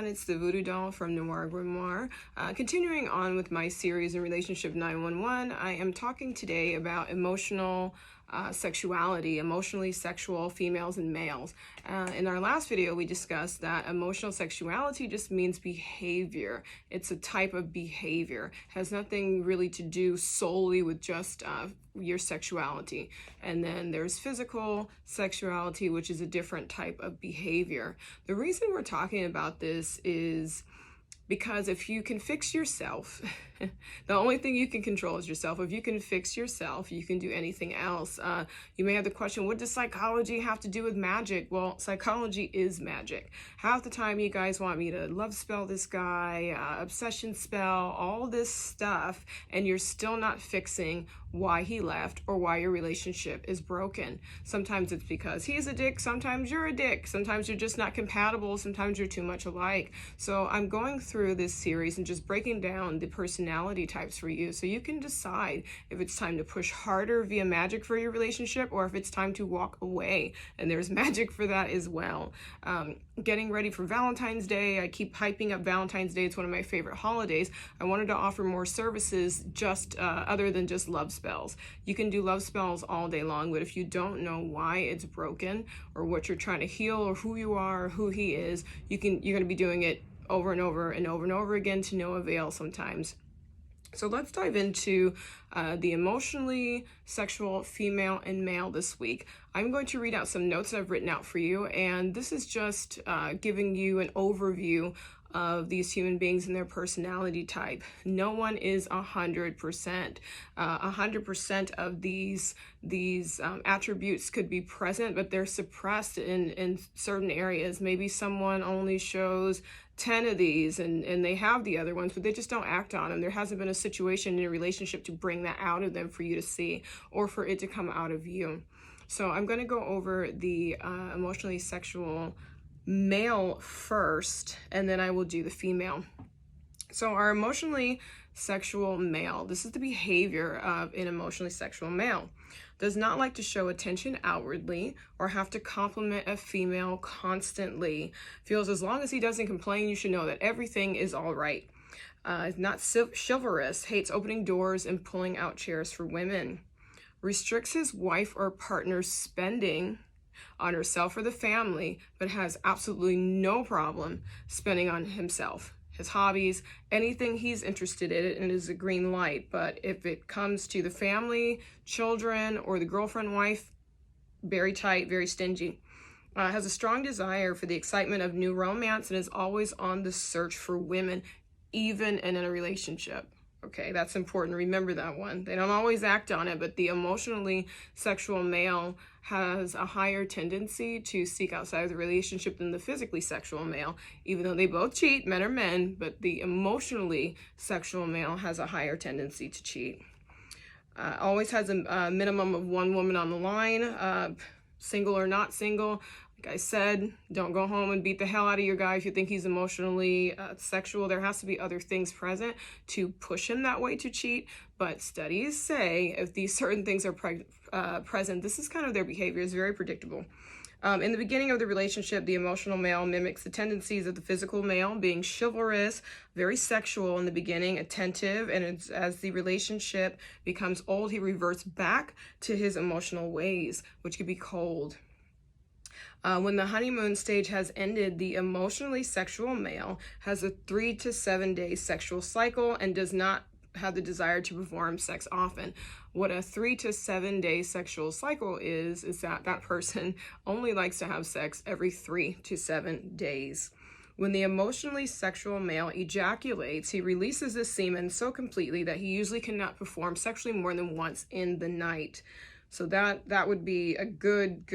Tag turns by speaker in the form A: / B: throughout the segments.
A: everyone, it's the Voodoo Doll from Noire Grimoire. Continuing on with my series in Relationship 911, I am talking today about emotional sexuality, emotionally sexual females and males. In our last video, we discussed that emotional sexuality just means behavior. It's a type of behavior. It has nothing really to do solely with just your sexuality. And then there's physical sexuality, which is a different type of behavior. The reason we're talking about this is because if you can fix yourself, the only thing you can control is yourself. If you can fix yourself, you can do anything else. You may have the question, what does psychology have to do with magic? Well, psychology is magic. Half the time you guys want me to love spell this guy, obsession spell, all this stuff, and you're still not fixing why he left or why your relationship is broken. Sometimes it's because he's a dick, sometimes you're a dick, sometimes you're just not compatible, sometimes you're too much alike. So I'm going through this series and just breaking down the personality types for you so you can decide if it's time to push harder via magic for your relationship or if it's time to walk away. And there's magic for that as well. Getting ready for Valentine's Day. I keep hyping up Valentine's Day. It's one of my favorite holidays. I wanted to offer more services just other than just love spells. You can do love spells all day long, but if you don't know why it's broken or what you're trying to heal or who you are, or who he is, you're going to be doing it over and over and over and over again to no avail sometimes. So let's dive into the emotionally sexual female and male this week. I'm going to read out some notes I've written out for you, and this is just giving you an overview of these human beings and their personality type. No one is 100%. 100% of these attributes could be present, but they're suppressed in certain areas. Maybe someone only shows 10 of these and they have the other ones, but they just don't act on them. There hasn't been a situation in a relationship to bring that out of them for you to see or for it to come out of you. So I'm going to go over the emotionally sexual male first, and then I will do the female. So our emotionally sexual male, this is the behavior of an emotionally sexual male. Does not like to show attention outwardly or have to compliment a female constantly. Feels as long as he doesn't complain, you should know that everything is all right. Is not chivalrous, hates opening doors and pulling out chairs for women. Restricts his wife or partner's spending on herself or the family, but has absolutely no problem spending on himself, his hobbies, anything he's interested in, and is a green light. But if it comes to the family, children, or the girlfriend, wife, very tight, very stingy. Has a strong desire for the excitement of new romance and is always on the search for women, even in a relationship. Okay, that's important. Remember that one. They don't always act on it, but the emotionally sexual male has a higher tendency to seek outside of the relationship than the physically sexual male, even though they both cheat, men are men, but the emotionally sexual male has a higher tendency to cheat. Always has a minimum of one woman on the line, single or not single. Like I said, don't go home and beat the hell out of your guy if you think he's emotionally sexual. There has to be other things present to push him that way to cheat. But studies say if these certain things are present, this is kind of their behavior. It's very predictable. In the beginning of the relationship, the emotional male mimics the tendencies of the physical male, being chivalrous, very sexual in the beginning, attentive, and as the relationship becomes old, he reverts back to his emotional ways, which could be cold. When the honeymoon stage has ended, the emotionally sexual male has a 3 to 7 day sexual cycle and does not have the desire to perform sex often. What a 3 to 7 day sexual cycle is that that person only likes to have sex every 3 to 7 days. When the emotionally sexual male ejaculates, he releases his semen so completely that he usually cannot perform sexually more than once in the night. So that would be a good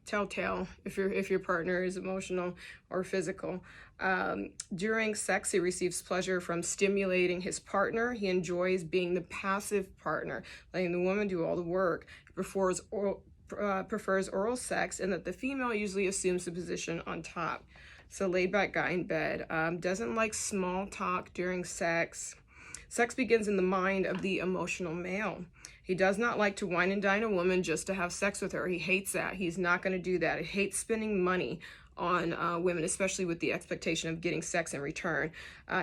A: telltale if your partner is emotional or physical. During sex, he receives pleasure from stimulating his partner. He enjoys being the passive partner, letting the woman do all the work. He prefers oral sex, and that the female usually assumes the position on top. So laid back guy in bed. Doesn't like small talk during sex. Sex begins in the mind of the emotional male. He does not like to wine and dine a woman just to have sex with her. He hates that. He's not going to do that. He hates spending money on women, especially with the expectation of getting sex in return.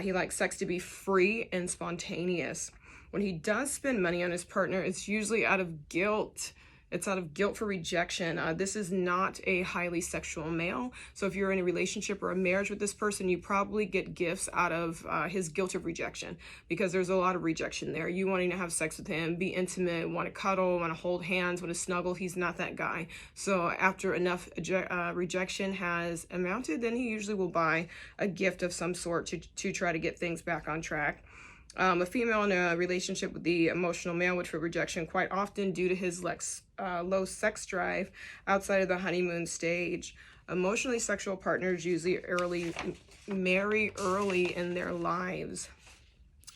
A: He likes sex to be free and spontaneous. When he does spend money on his partner, it's usually out of guilt. It's out of guilt for rejection. This is not a highly sexual male. So if you're in a relationship or a marriage with this person, you probably get gifts out of his guilt of rejection, because there's a lot of rejection there. You wanting to have sex with him, be intimate, want to cuddle, want to hold hands, want to snuggle. He's not that guy. So after enough rejection has amounted, then he usually will buy a gift of some sort to try to get things back on track. A female in a relationship with the emotional male would feel rejection quite often due to his low sex drive outside of the honeymoon stage. Emotionally sexual partners usually marry early in their lives.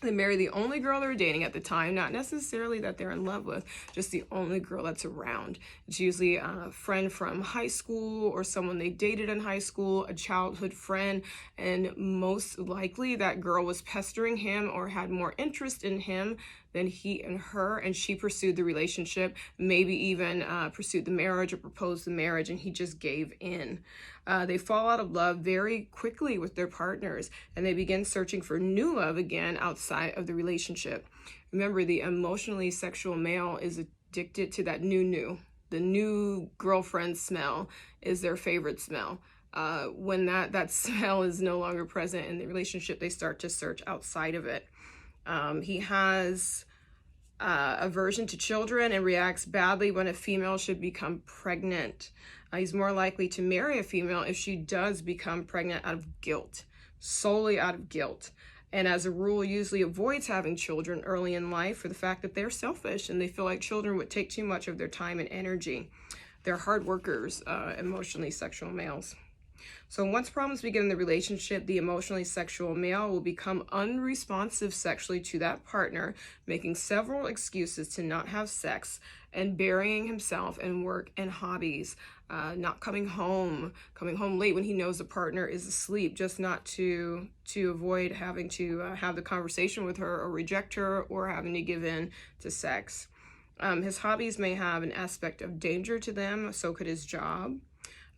A: They marry the only girl they're dating at the time, not necessarily that they're in love with, just the only girl that's around. It's usually a friend from high school or someone they dated in high school, a childhood friend, and most likely that girl was pestering him or had more interest in him than he and her, and she pursued the relationship, maybe even pursued the marriage or proposed the marriage, and he just gave in. They fall out of love very quickly with their partners, and they begin searching for new love again outside of the relationship. Remember, the emotionally sexual male is addicted to that the new girlfriend smell is their favorite smell. When that smell is no longer present in the relationship, they start to search outside of it. He has aversion to children and reacts badly when a female should become pregnant. He's more likely to marry a female if she does become pregnant out of guilt, solely out of guilt. And as a rule, usually avoids having children early in life for the fact that they're selfish and they feel like children would take too much of their time and energy. They're hard workers, emotionally sexual males. So once problems begin in the relationship, the emotionally sexual male will become unresponsive sexually to that partner, making several excuses to not have sex and burying himself in work and hobbies, not coming home late when he knows the partner is asleep, just not to avoid having to have the conversation with her or reject her or having to give in to sex. His hobbies may have an aspect of danger to them, so could his job.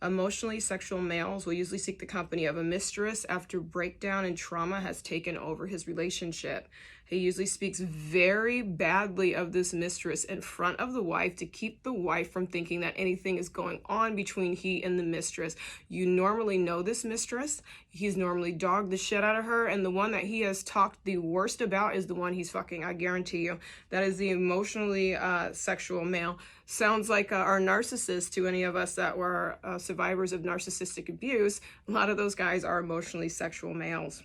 A: Emotionally sexual males will usually seek the company of a mistress after breakdown and trauma has taken over his relationship. He usually speaks very badly of this mistress in front of the wife to keep the wife from thinking that anything is going on between he and the mistress. You normally know this mistress. He's normally dogged the shit out of her, and the one that he has talked the worst about is the one he's fucking. I guarantee you. That is the emotionally sexual male. Sounds like our narcissist to any of us that were survivors of narcissistic abuse. A lot of those guys are emotionally sexual males.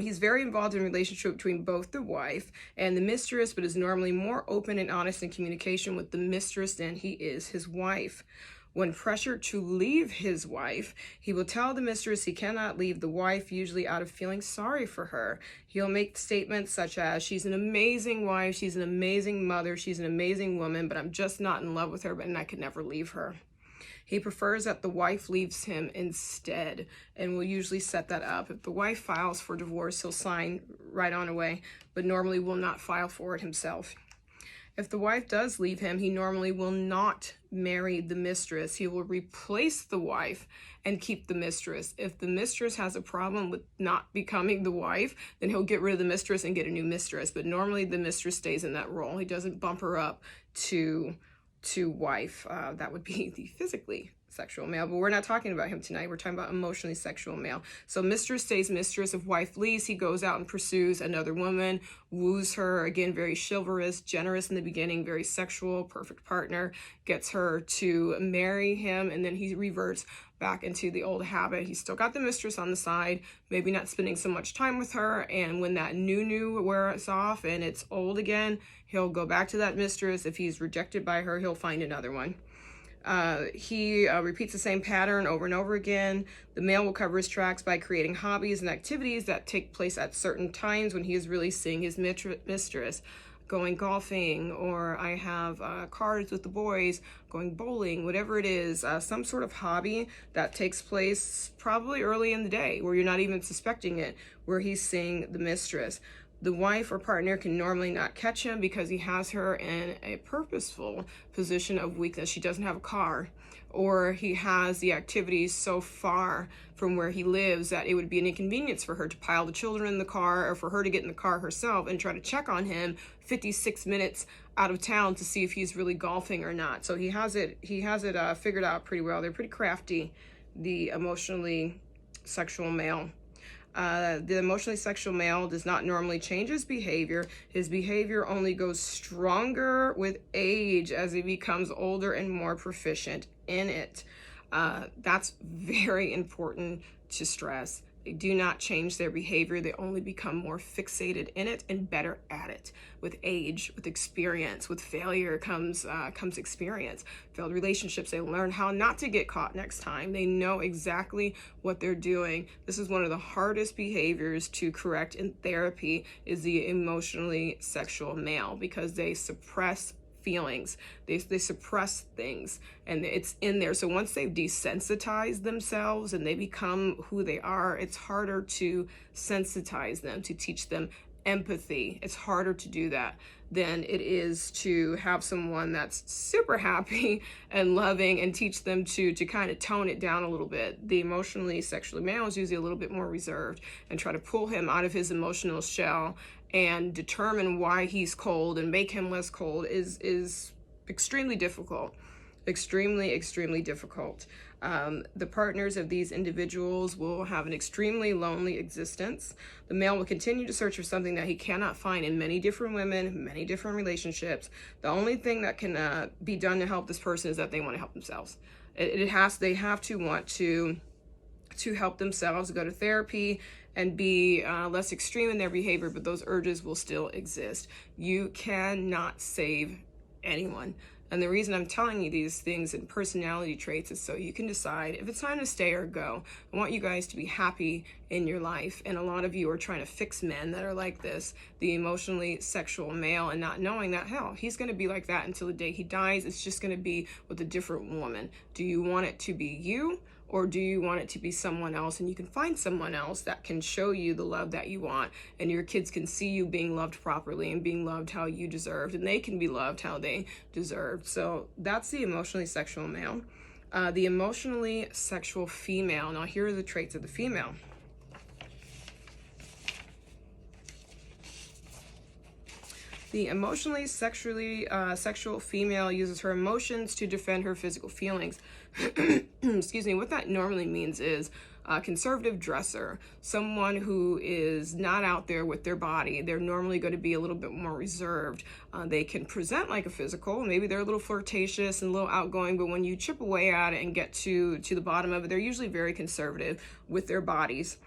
A: He's very involved in a relationship between both the wife and the mistress, but is normally more open and honest in communication with the mistress than he is his wife. When pressured to leave his wife, he will tell the mistress he cannot leave the wife, usually out of feeling sorry for her. He'll make statements such as, she's an amazing wife, she's an amazing mother, she's an amazing woman, but I'm just not in love with her, and I could never leave her. He prefers that the wife leaves him instead and will usually set that up. If the wife files for divorce, he'll sign right on away, but normally will not file for it himself. If the wife does leave him, he normally will not marry the mistress. He will replace the wife and keep the mistress. If the mistress has a problem with not becoming the wife, then he'll get rid of the mistress and get a new mistress. But normally the mistress stays in that role. He doesn't bump her up to wife. That would be the physically sexual male, but we're not talking about him tonight. We're talking about emotionally sexual male. So mistress stays mistress. If wife leaves, he goes out and pursues another woman, woos her, again, very chivalrous, generous in the beginning, very sexual, perfect partner, gets her to marry him, and then he reverts back into the old habit. He's still got the mistress on the side, maybe not spending so much time with her, and when that new wears off and it's old again, he'll go back to that mistress. If he's rejected by her, he'll find another one. He repeats the same pattern over and over again. The male will cover his tracks by creating hobbies and activities that take place at certain times when he is really seeing his mistress. Going golfing, or I have cards with the boys, going bowling, whatever it is, some sort of hobby that takes place probably early in the day where you're not even suspecting it, where he's seeing the mistress. The wife or partner can normally not catch him because he has her in a purposeful position of weakness. She doesn't have a car, or he has the activities so far from where he lives that it would be an inconvenience for her to pile the children in the car, or for her to get in the car herself and try to check on him 56 minutes out of town to see if he's really golfing or not. So he has it figured out pretty well. They're pretty crafty, the emotionally sexual male. The emotionally sexual male does not normally change his behavior. His behavior only goes stronger with age as he becomes older and more proficient in it. That's very important to stress. They do not change their behavior. They only become more fixated in it and better at it. With age, with experience, with failure comes experience. Failed relationships, they learn how not to get caught next time. They know exactly what they're doing. This is one of the hardest behaviors to correct in therapy, is the emotionally sexual male, because they suppress feelings. They suppress things, and it's in there. So once they've desensitized themselves and they become who they are, it's harder to sensitize them, to teach them empathy. It's harder to do that than it is to have someone that's super happy and loving and teach them to kind of tone it down a little bit. The emotionally sexually male is usually a little bit more reserved, and try to pull him out of his emotional shell and determine why he's cold and make him less cold is extremely difficult. Extremely difficult. The partners of these individuals will have an extremely lonely existence. The male will continue to search for something that he cannot find in many different women, many different relationships. The only thing that can be done to help this person is that they want to help themselves. They have to want to help themselves, go to therapy, and be less extreme in their behavior, but those urges will still exist. You cannot save anyone. And the reason I'm telling you these things and personality traits is so you can decide if it's time to stay or go. I want you guys to be happy in your life. And a lot of you are trying to fix men that are like this, the emotionally sexual male, and not knowing that, hell, he's going to be like that until the day he dies. It's just going to be with a different woman. Do you want it to be you? Or do you want it to be someone else? And you can find someone else that can show you the love that you want, and your kids can see you being loved properly and being loved how you deserved, and they can be loved how they deserved. So that's the emotionally sexual male. The emotionally sexual female. Now here are the traits of the female. The emotionally sexual female uses her emotions to defend her physical feelings. Excuse me. What that normally means is a conservative dresser, someone who is not out there with their body. They're normally going to be a little bit more reserved. They can present like a physical. Maybe they're a little flirtatious and a little outgoing, but when you chip away at it and get to the bottom of it, they're usually very conservative with their bodies.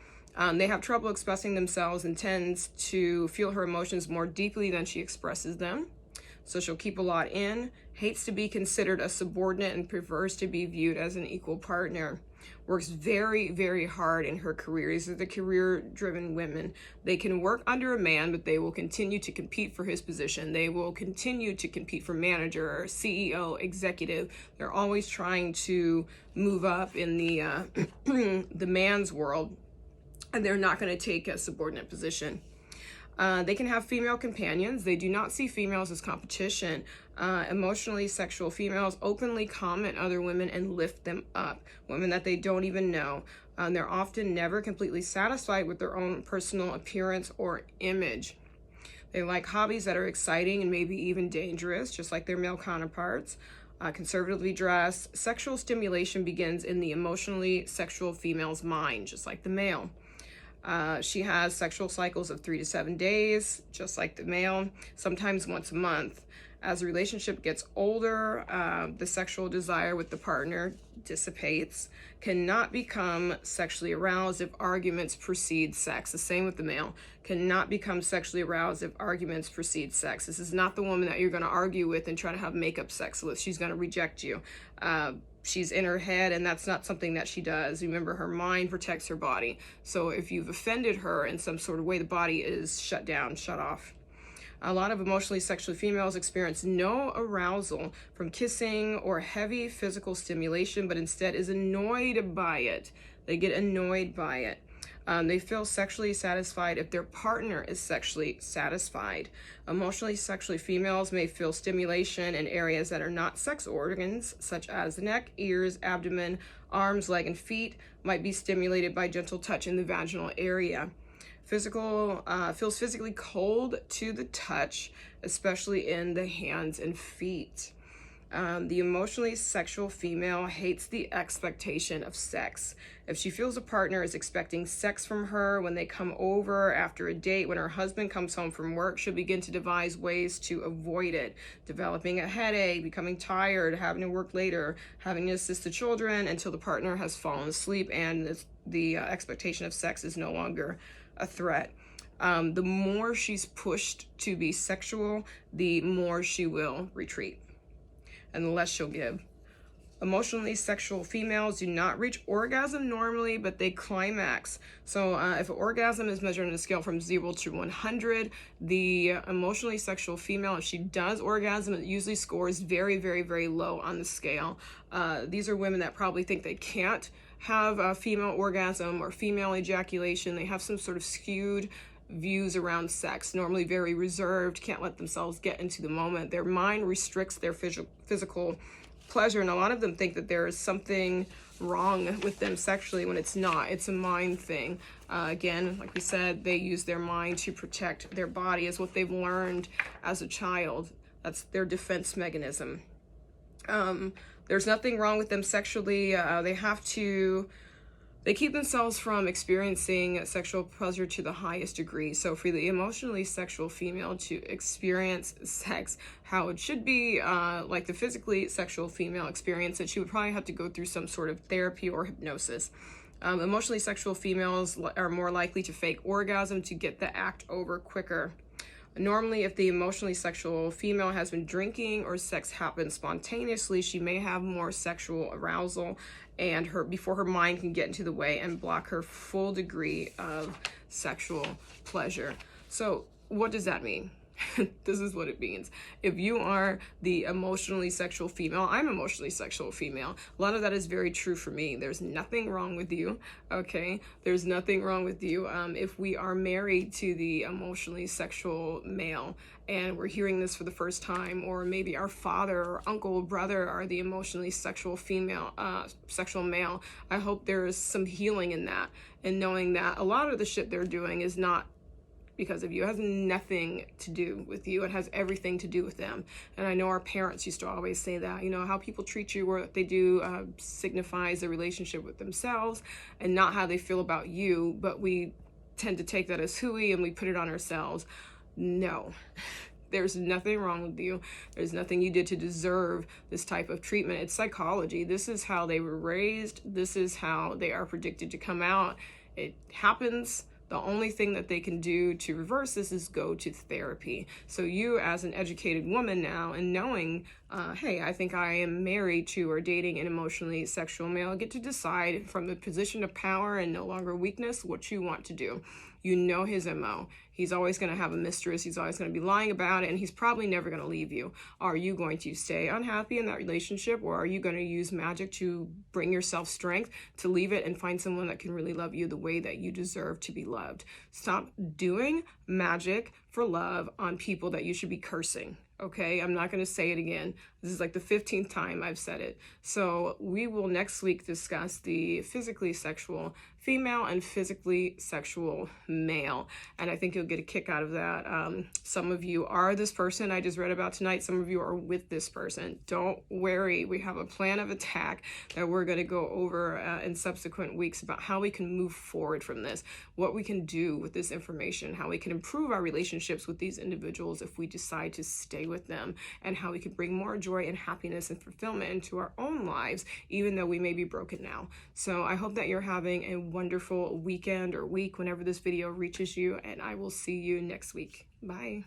A: They have trouble expressing themselves and tends to feel her emotions more deeply than she expresses them. So she'll keep a lot in, hates to be considered a subordinate, and prefers to be viewed as an equal partner. Works very hard in her career. These are the career-driven women. They can work under a man, but they will continue to compete for his position. They will continue to compete for manager, CEO, executive. They're always trying to move up in the the man's world, and they're not going to take a subordinate position. They can have female companions. They do not see females as competition. Emotionally sexual females openly comment other women and lift them up, women that they don't even know. They're often never completely satisfied with their own personal appearance or image. They like hobbies that are exciting and maybe even dangerous, just like their male counterparts. Conservatively dressed. Sexual stimulation begins in the emotionally sexual female's mind, just like the male. She has sexual cycles of 3 to 7 days, just like the male, sometimes once a month. As the relationship gets older, the sexual desire with the partner dissipates, cannot become sexually aroused if arguments precede sex. The same with the male, cannot become sexually aroused if arguments precede sex. This is not the woman that you're going to argue with and try to have makeup sex with. She's going to reject you. She's in her head, and that's not something that she does. Remember, her mind protects her body. So if you've offended her in some sort of way, the body is shut down, shut off. A lot of emotionally sexual females experience no arousal from kissing or heavy physical stimulation, but instead is annoyed by it. They get annoyed by it. They feel sexually satisfied if their partner is sexually satisfied. Emotionally sexually females may feel stimulation in areas that are not sex organs, such as the neck, ears, abdomen, arms, leg, and feet, might be stimulated by gentle touch in the vaginal area. Feels physically cold to the touch, especially in the hands and feet. The emotionally sexual female hates the expectation of sex. If she feels a partner is expecting sex from her when they come over after a date, when her husband comes home from work, she'll begin to devise ways to avoid it, developing a headache, becoming tired, having to work later, having to assist the children until the partner has fallen asleep and the expectation of sex is no longer a threat. The more she's pushed to be sexual, the more she will retreat and the less she'll give. Emotionally sexual females do not reach orgasm normally, but they climax. So if an orgasm is measured on a scale from 0 to 100, the emotionally sexual female, if she does orgasm, it usually scores very, very, very low on the scale. These are women that probably think they can't have a female orgasm or female ejaculation. They have some sort of skewed views around sex, normally very reserved, can't let themselves get into the moment. Their mind restricts their physical pleasure, and a lot of them think that there is something wrong with them sexually when it's not. It's a mind thing. Again, like we said, they use their mind to protect their body as what they've learned as a child. That's their defense mechanism. There's nothing wrong with them sexually. They keep themselves from experiencing sexual pleasure to the highest degree. So for the emotionally sexual female to experience sex how it should be, like the physically sexual female experience it, she would probably have to go through some sort of therapy or hypnosis. Emotionally sexual females are more likely to fake orgasm to get the act over quicker. Normally, if the emotionally sexual female has been drinking or sex happens spontaneously, she may have more sexual arousal and before her mind can get into the way and block her full degree of sexual pleasure. So what does that mean? This is what it means. If you are the emotionally sexual female, I'm emotionally sexual female. A lot of that is very true for me. There's nothing wrong with you, okay? There's nothing wrong with you. If we are married to the emotionally sexual male and we're hearing this for the first time, or maybe our father or uncle or brother are the emotionally sexual female, sexual male, I hope there is some healing in that, and knowing that a lot of the shit they're doing is not because of you. It has nothing to do with you. It has everything to do with them. And I know our parents used to always say that, you know, how people treat you or what they do signifies their relationship with themselves and not how they feel about you. But we tend to take that as hooey and we put it on ourselves. No, there's nothing wrong with you. There's nothing you did to deserve this type of treatment. It's psychology. This is how they were raised. This is how they are predicted to come out. It happens. The only thing that they can do to reverse this is go to therapy. So you as an educated woman now and knowing, hey, I think I am married to or dating an emotionally sexual male, get to decide from the position of power and no longer weakness what you want to do. You know his MO. He's always going to have a mistress. He's always going to be lying about it, and he's probably never going to leave you. Are you going to stay unhappy in that relationship, or are you going to use magic to bring yourself strength to leave it and find someone that can really love you the way that you deserve to be loved? Stop doing magic for love on people that you should be cursing. Okay, I'm not going to say it again. This is like the 15th time I've said it. So we will next week discuss the physically sexual female and physically sexual male. And I think you'll get a kick out of that. Some of you are this person I just read about tonight. Some of you are with this person. Don't worry. We have a plan of attack that we're going to go over in subsequent weeks about how we can move forward from this, what we can do with this information, how we can improve our relationships with these individuals if we decide to stay with them, and how we can bring more joy and happiness and fulfillment into our own lives, even though we may be broken now. So I hope that you're having a wonderful weekend or week whenever this video reaches you, and I will see you next week. Bye.